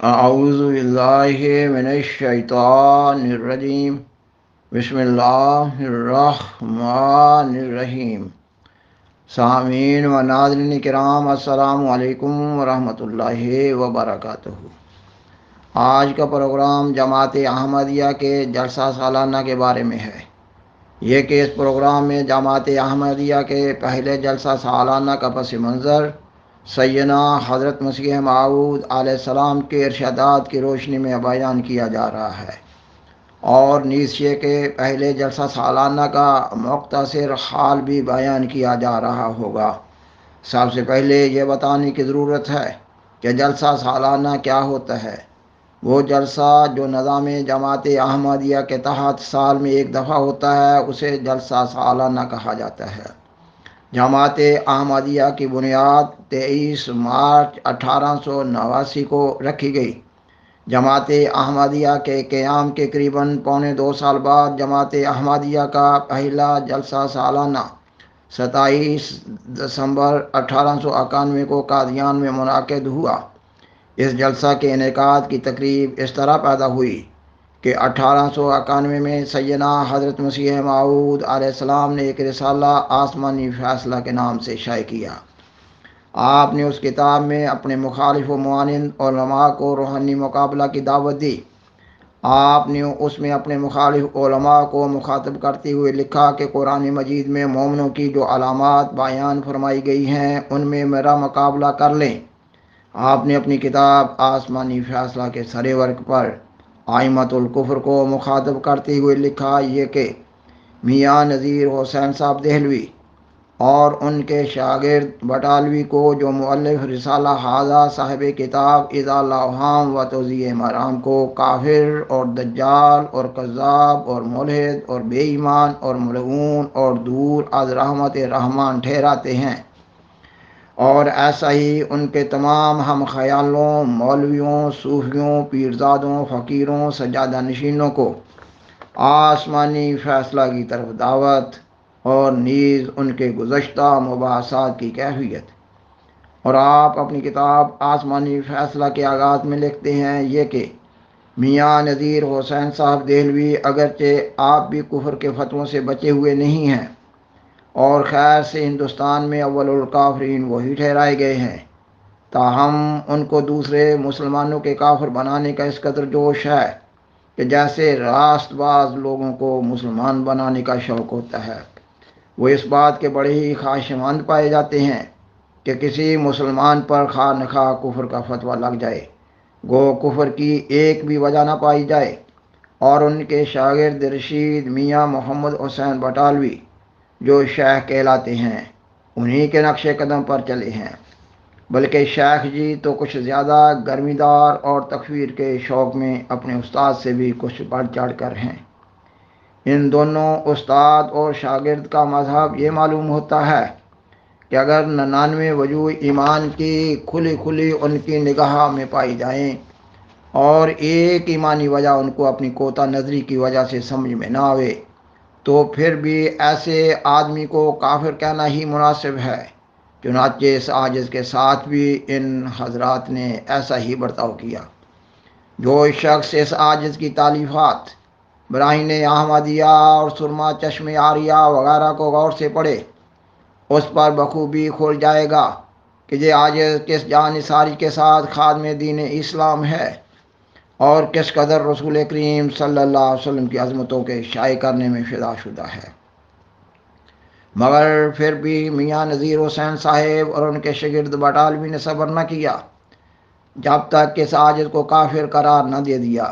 اعوذ باللہ من الشیطان الرجیم بسم اللہ الرحمن الرحیم۔ سامعین و ناظرین کرام، السلام علیکم ورحمۃ اللہ وبرکاتہ۔ آج کا پروگرام جماعت احمدیہ کے جلسہ سالانہ کے بارے میں ہے۔ یہ کہ اس پروگرام میں جماعت احمدیہ کے پہلے جلسہ سالانہ کا پس منظر سیدنا حضرت مسیح موعود علیہ السلام کے ارشادات کی روشنی میں بیان کیا جا رہا ہے، اور نیز یہ کہ پہلے جلسہ سالانہ کا مختصر حال بھی بیان کیا جا رہا ہوگا۔ سب سے پہلے یہ بتانے کی ضرورت ہے کہ جلسہ سالانہ کیا ہوتا ہے۔ وہ جلسہ جو نظام جماعت احمدیہ کے تحت سال میں ایک دفعہ ہوتا ہے، اسے جلسہ سالانہ کہا جاتا ہے۔ جماعت احمدیہ کی بنیاد 23 مارچ 1889 کو رکھی گئی۔ جماعت احمدیہ کے قیام کے قریباً پونے 2 سال بعد جماعت احمدیہ کا پہلا جلسہ سالانہ 27 دسمبر 1891 کو قادیان میں منعقد ہوا۔ اس جلسہ کے انعقاد کی تقریب اس طرح پیدا ہوئی کہ 1891 میں سیدنا حضرت مسیح موعود علیہ السلام نے ایک رسالہ آسمانی فیصلہ کے نام سے شائع کیا۔ آپ نے اس کتاب میں اپنے مخالف و معاند علماء کو روحانی مقابلہ کی دعوت دی۔ آپ نے اس میں اپنے مخالف علماء کو مخاطب کرتے ہوئے لکھا کہ قرآن مجید میں مومنوں کی جو علامات بیان فرمائی گئی ہیں ان میں میرا مقابلہ کر لیں۔ آپ نے اپنی کتاب آسمانی فیصلہ کے سرے ورق پر ائمۃ الکفر کو مخاطب کرتے ہوئے لکھا یہ کہ میاں نذیر حسین صاحب دہلوی اور ان کے شاگرد بٹالوی کو جو مؤلف رسالہ ھذا صاحب کتاب اضال اوہام و توضیح مرام کو کافر اور دجال اور کذاب اور ملحد اور بے ایمان اور ملعون اور دور از رحمت رحمان ٹھہراتے ہیں، اور ایسا ہی ان کے تمام ہم خیالوں، مولویوں، صوفیوں، پیرزادوں، فقیروں، سجادہ نشینوں کو آسمانی فیصلہ کی طرف دعوت، اور نیز ان کے گزشتہ مباحثات کی کیفیت۔ اور آپ اپنی کتاب آسمانی فیصلہ کے آغاز میں لکھتے ہیں یہ کہ میاں نذیر حسین صاحب دہلوی اگرچہ آپ بھی کفر کے فتووں سے بچے ہوئے نہیں ہیں، اور خیر سے ہندوستان میں اول الکافرین وہی ٹھہرائے گئے ہیں، تاہم ان کو دوسرے مسلمانوں کے کافر بنانے کا اس قدر جوش ہے کہ جیسے راست باز لوگوں کو مسلمان بنانے کا شوق ہوتا ہے۔ وہ اس بات کے بڑے ہی خواہشمند پائے جاتے ہیں کہ کسی مسلمان پر خواہ نخواہ کفر کا فتویٰ لگ جائے، گو کفر کی ایک بھی وجہ نہ پائی جائے۔ اور ان کے شاگرد رشید میاں محمد حسین بٹالوی جو شیخ کہلاتے ہیں، انہی کے نقش قدم پر چلے ہیں، بلکہ شیخ جی تو کچھ زیادہ گرمی دار اور تکفیر کے شوق میں اپنے استاد سے بھی کچھ بڑھ چڑھ کر ہیں۔ ان دونوں استاد اور شاگرد کا مذہب یہ معلوم ہوتا ہے کہ اگر 99 وجوہ ایمان کی کھلی کھلی ان کی نگاہ میں پائی جائیں اور ایک ایمانی وجہ ان کو اپنی کوتا نظری کی وجہ سے سمجھ میں نہ آوے، تو پھر بھی ایسے آدمی کو کافر کہنا ہی مناسب ہے۔ چنانچہ اس عاجز کے ساتھ بھی ان حضرات نے ایسا ہی برتاؤ کیا۔ جو شخص اس عاجز کی تالیفات براہین احمدیہ اور سرما چشم آریہ وغیرہ کو غور سے پڑھے، اس پر بخوبی کھل جائے گا کہ یہ عاجز کس جانثاری کے ساتھ خادم دین اسلام ہے، اور کس قدر رسول کریم صلی اللہ علیہ وسلم کی عظمتوں کے شائع کرنے میں فدا شدہ ہے۔ مگر پھر بھی میاں نذیر حسین صاحب اور ان کے شاگرد بٹالوی نے صبر نہ کیا جب تک کہ اس عاجز کو کافر قرار نہ دے دیا۔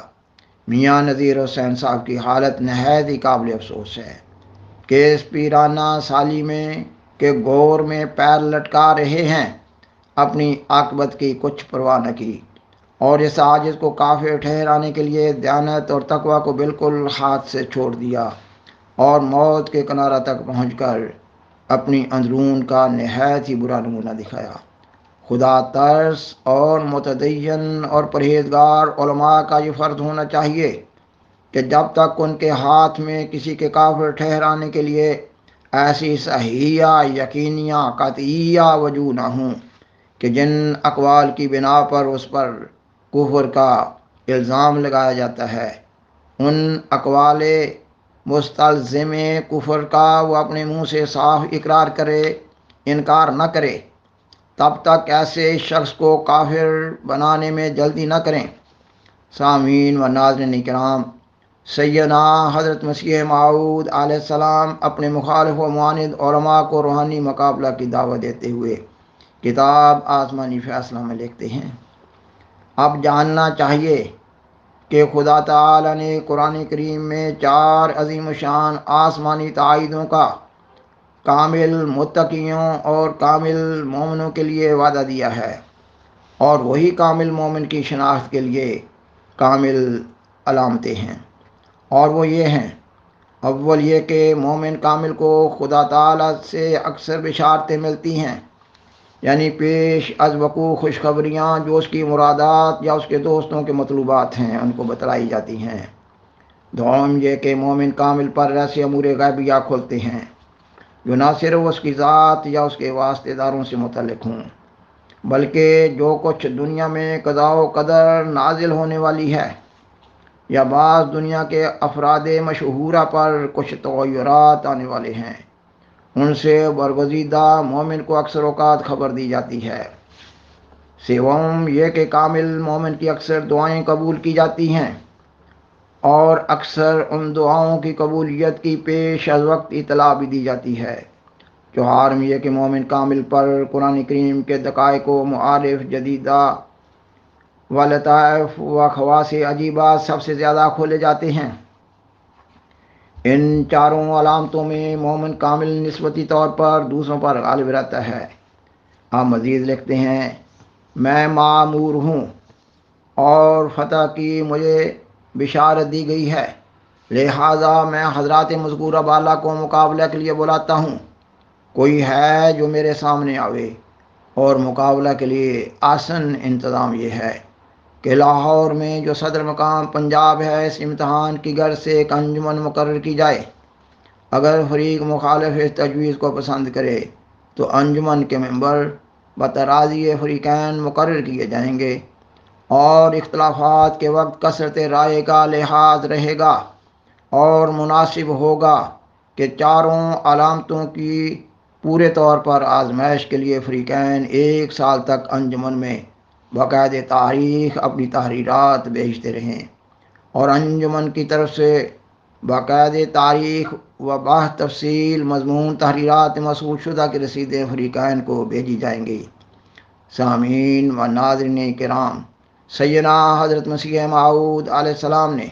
میاں نذیر حسین صاحب کی حالت نہایت ہی قابل افسوس ہے کہ اس پیرانہ سالی میں کہ گور میں پیر لٹکا رہے ہیں، اپنی عاقبت کی کچھ پرواہ نہ کی، اور اس عاجز کو کافر ٹھہرانے کے لیے دیانت اور تقوی کو بالکل ہاتھ سے چھوڑ دیا، اور موت کے کنارہ تک پہنچ کر اپنی اندرون کا نہایت ہی برا نمونہ دکھایا۔ خدا ترس اور متدین اور پرہیزگار علماء کا یہ فرض ہونا چاہیے کہ جب تک ان کے ہاتھ میں کسی کے کافر ٹھہرانے کے لیے ایسی صحیحہ یقینیہ قطعیہ وجوہ نہ ہوں کہ جن اقوال کی بنا پر اس پر کفر کا الزام لگایا جاتا ہے، ان اقوال مستلزم کفر کا وہ اپنے منہ سے صاف اقرار کرے، انکار نہ کرے، تب تک ایسے شخص کو کافر بنانے میں جلدی نہ کریں۔ سامعین و ناظرین کرام، سیدنا حضرت مسیح موعود علیہ السلام اپنے مخالف و معاند علماء کو روحانی مقابلہ کی دعوت دیتے ہوئے کتاب آسمانی فیصلہ میں لکھتے ہیں، اب جاننا چاہیے کہ خدا تعالی نے قرآن کریم میں 4 عظیم الشان آسمانی تائیدوں کا کامل متقیوں اور کامل مومنوں کے لیے وعدہ دیا ہے، اور وہی کامل مومن کی شناخت کے لیے کامل علامتیں ہیں، اور وہ یہ ہیں: اول یہ کہ مومن کامل کو خدا تعالی سے اکثر بشارتیں ملتی ہیں، یعنی پیش از وقوع خوشخبریاں جو اس کی مرادات یا اس کے دوستوں کے مطلوبات ہیں ان کو بتلائی جاتی ہیں۔ دوم یہ کہ مومن کامل پر ایسے امور غیبیہ کھولتے ہیں جو نہ صرف اس کی ذات یا اس کے واسطے داروں سے متعلق ہوں، بلکہ جو کچھ دنیا میں قضاء و قدر نازل ہونے والی ہے، یا بعض دنیا کے افراد مشہورہ پر کچھ تغیرات آنے والے ہیں، ان سے برگزیدہ مومن کو اکثر اوقات خبر دی جاتی ہے۔ سوم یہ کہ کامل مومن کی اکثر دعائیں قبول کی جاتی ہیں، اور اکثر ان دعاؤں کی قبولیت کی پیش از وقت اطلاع بھی دی جاتی ہے۔ چہارم یہ کہ مومن کامل پر قرآن کریم کے دقائق و معارف جدیدہ و لطائف و خواص عجیبہ سب سے زیادہ کھولے جاتے ہیں۔ ان 4 علامتوں میں مومن کامل نسبتی طور پر دوسروں پر غالب رہتا ہے۔ آپ مزید لکھتے ہیں، میں معمور ہوں اور فتح کی مجھے بشارت دی گئی ہے، لہذا میں حضرات مذکورہ بالا کو مقابلہ کے لیے بلاتا ہوں۔ کوئی ہے جو میرے سامنے آوے، اور مقابلہ کے لیے آسن انتظام یہ ہے کہ لاہور میں جو صدر مقام پنجاب ہے، اس امتحان کی غرض سے ایک انجمن مقرر کی جائے۔ اگر فریق مخالف اس تجویز کو پسند کرے تو انجمن کے ممبر بتراضی فریقین مقرر کیے جائیں گے، اور اختلافات کے وقت کثرت رائے کا لحاظ رہے گا، اور مناسب ہوگا کہ 4 علامتوں کی پورے طور پر آزمائش کے لیے فریقین 1 سال تک انجمن میں باقاعدہ تاریخ اپنی تحریرات بھیجتے رہیں، اور انجمن کی طرف سے باقاعدہ تاریخ و باہ تفصیل مضمون تحریرات مسعود شدہ کی رسیدیں فریقین کو بھیجی جائیں گی۔ سامعین و ناظرین کرام، سیدنا حضرت مسیح موعود علیہ السلام نے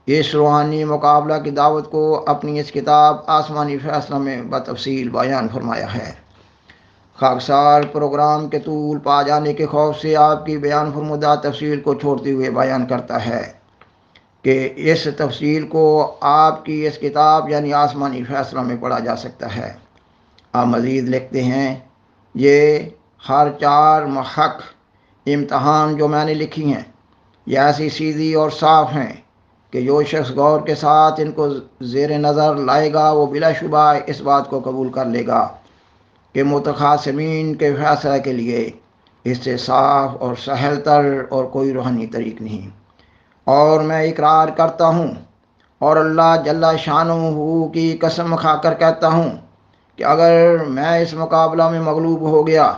اس روحانی مقابلہ کی دعوت کو اپنی اس کتاب آسمانی فیصلہ میں بتفصیل بیان فرمایا ہے۔ خاکسار پروگرام کے طول پا جانے کے خوف سے آپ کی بیان فرمودہ تفصیل کو چھوڑتے ہوئے بیان کرتا ہے کہ اس تفصیل کو آپ کی اس کتاب یعنی آسمانی فیصلہ میں پڑھا جا سکتا ہے۔ آپ مزید لکھتے ہیں، یہ ہر 4 محق امتحان جو میں نے لکھی ہیں، یہ ایسی سیدھی اور صاف ہیں کہ جو شخص غور کے ساتھ ان کو زیر نظر لائے گا وہ بلا شبہ اس بات کو قبول کر لے گا کہ متخاصمین کے فیصلہ کے لیے اس سے صاف اور سہل تر اور کوئی روحانی طریق نہیں۔ اور میں اقرار کرتا ہوں اور اللہ جل شانہ کی قسم کھا کر کہتا ہوں کہ اگر میں اس مقابلہ میں مغلوب ہو گیا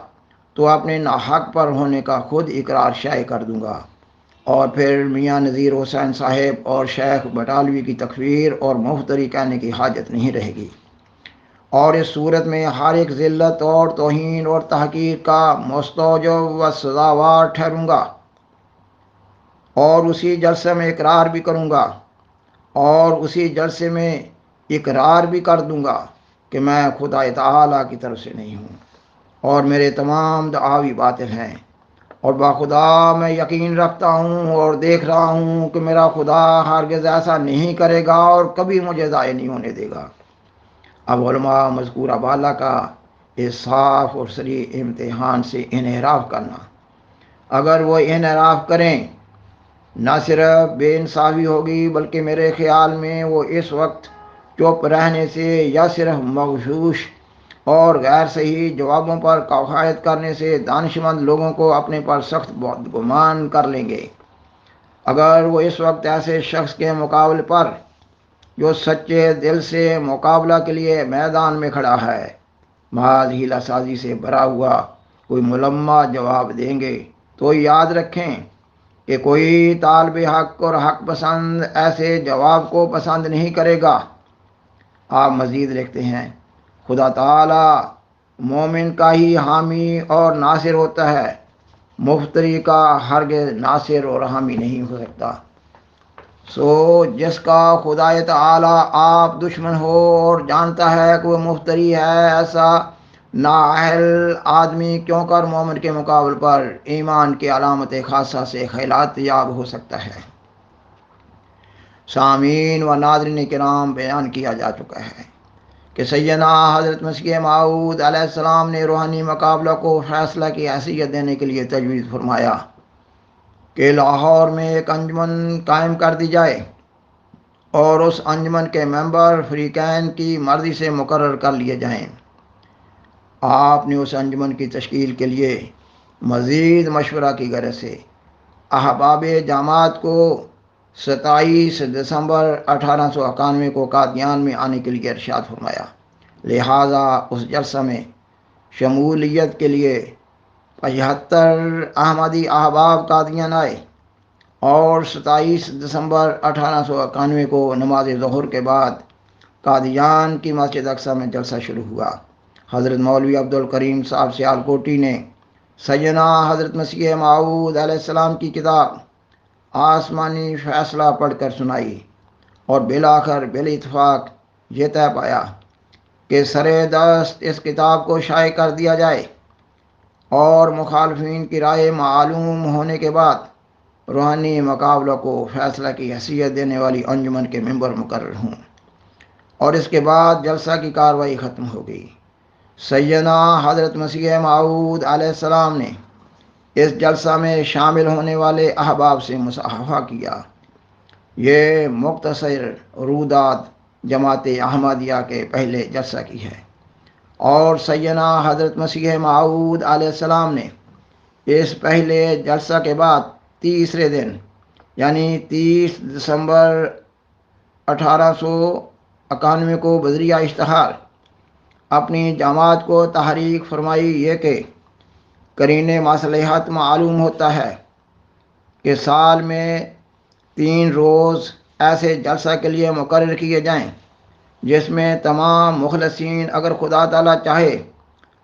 تو اپنے ناحق پر ہونے کا خود اقرار شائع کر دوں گا، اور پھر میاں نذیر حسین صاحب اور شیخ بٹالوی کی تکفیر اور مفتری کہنے کی حاجت نہیں رہے گی، اور اس صورت میں ہر ایک ذلت اور توہین اور تحقیر کا مستوجب و سزاوار ٹھہروں گا، اور اسی جلسے میں اقرار بھی کروں گا، اور اسی جلسے میں اقرار بھی کر دوں گا کہ میں خدا تعالیٰ کی طرف سے نہیں ہوں، اور میرے تمام دعاوی باطل ہیں، اور باخدا میں یقین رکھتا ہوں اور دیکھ رہا ہوں کہ میرا خدا ہرگز ایسا نہیں کرے گا اور کبھی مجھے ضائع نہیں ہونے دے گا۔ اب علماء مذکورہ بالا کا اس صاف اور صریح امتحان سے انحراف کرنا، اگر وہ انحراف کریں نہ صرف بے انصافی ہوگی بلکہ میرے خیال میں وہ اس وقت چپ رہنے سے یا صرف مغشوش اور غیر صحیح جوابوں پر قواعد کرنے سے دانشمند لوگوں کو اپنے پر سخت گمان کر لیں گے۔ اگر وہ اس وقت ایسے شخص کے مقابلے پر جو سچے دل سے مقابلہ کے لیے میدان میں کھڑا ہے محض ہیلا سازی سے بھرا ہوا کوئی ملمہ جواب دیں گے تو یاد رکھیں کہ کوئی طالب حق اور حق پسند ایسے جواب کو پسند نہیں کرے گا۔ آپ مزید لکھتے ہیں خدا تعالی مومن کا ہی حامی اور ناصر ہوتا ہے، مفتری کا ہرگز ناصر اور حامی نہیں ہو سکتا۔ سو جس کا خدا تعالی آپ دشمن ہو اور جانتا ہے کہ وہ مفتری ہے، ایسا نااہل آدمی کیوں کر مومن کے مقابل پر ایمان کی علامت خاصہ سے خیالات یاب ہو سکتا ہے۔ سامعین و ناظرین کرام، بیان کیا جا چکا ہے کہ سیدنا حضرت مسیح موعود علیہ السلام نے روحانی مقابلہ کو فیصلہ کی حیثیت دینے کے لیے تجویز فرمایا کہ لاہور میں ایک انجمن قائم کر دی جائے اور اس انجمن کے ممبر فریقین کی مرضی سے مقرر کر لیے جائیں۔ آپ نے اس انجمن کی تشکیل کے لیے مزید مشورہ کی غرض سے احباب جماعت کو 27 دسمبر 1891 کو قادیان میں آنے کے لیے ارشاد فرمایا۔ لہٰذا اس جلسہ میں شمولیت کے لیے 75 احمدی احباب قادیان آئے اور 27 دسمبر 1891 کو نماز ظہر کے بعد قادیان کی مسجد اقصی میں جلسہ شروع ہوا۔ حضرت مولوی عبدالکریم صاحب سیالکوٹی نے سیدنا حضرت مسیح موعود علیہ السلام کی کتاب آسمانی فیصلہ پڑھ کر سنائی اور بالآخر بالاتفاق یہ طے پایا کہ سرے دست اس کتاب کو شائع کر دیا جائے اور مخالفین کی رائے معلوم ہونے کے بعد روحانی مقابلہ کو فیصلہ کی حیثیت دینے والی انجمن کے ممبر مقرر ہوں، اور اس کے بعد جلسہ کی کارروائی ختم ہو گئی۔ سیدنا حضرت مسیح موعود علیہ السلام نے اس جلسہ میں شامل ہونے والے احباب سے مصافحہ کیا۔ یہ مختصر رودات جماعت احمدیہ کے پہلے جلسہ کی ہے، اور سیدنا حضرت مسیح موعود علیہ السلام نے اس پہلے جلسہ کے بعد تیسرے دن یعنی 30 دسمبر 1891 کو بذریعہ اشتہار اپنی جماعت کو تحریک فرمائی یہ کہ قرین مصلحت معلوم ہوتا ہے کہ سال میں 3 روز ایسے جلسہ کے لیے مقرر کیے جائیں جس میں تمام مخلصین اگر خدا تعالیٰ چاہے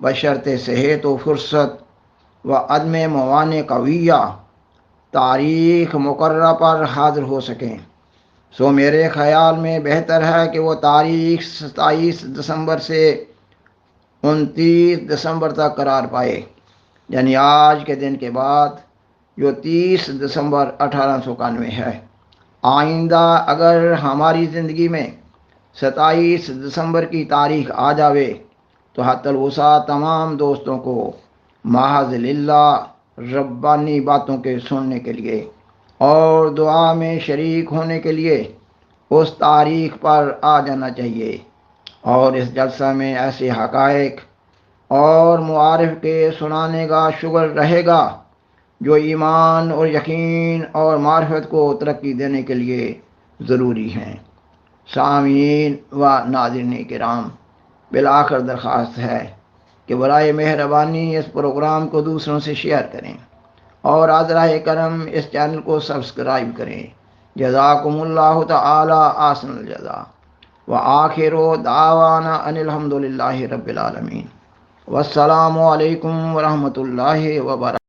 بشرط صحت و فرصت و عدم موانع قویہ تاریخ مقررہ پر حاضر ہو سکیں۔ سو میرے خیال میں بہتر ہے کہ وہ تاریخ 27 دسمبر سے 29 دسمبر تک قرار پائے، یعنی آج کے دن کے بعد جو 30 دسمبر 1891 ہے۔ آئندہ اگر ہماری زندگی میں 27 دسمبر کی تاریخ آ جاوے تو حتی الوسع تمام دوستوں کو محض للہ ربانی باتوں کے سننے کے لیے اور دعا میں شریک ہونے کے لیے اس تاریخ پر آ جانا چاہیے، اور اس جلسہ میں ایسے حقائق اور معارف کے سنانے کا شغل رہے گا جو ایمان اور یقین اور معرفت کو ترقی دینے کے لیے ضروری ہیں۔ سامعین و ناظرین کرام، بالآخر درخواست ہے کہ برائے مہربانی اس پروگرام کو دوسروں سے شیئر کریں اور عذرا کرم اس چینل کو سبسکرائب کریں۔ جزاکم اللہ تعالی احسن الجزا، وآخر دعوانا ان الحمد للہ رب العالمین، والسلام علیکم ورحمۃ اللہ وبرکاتہ۔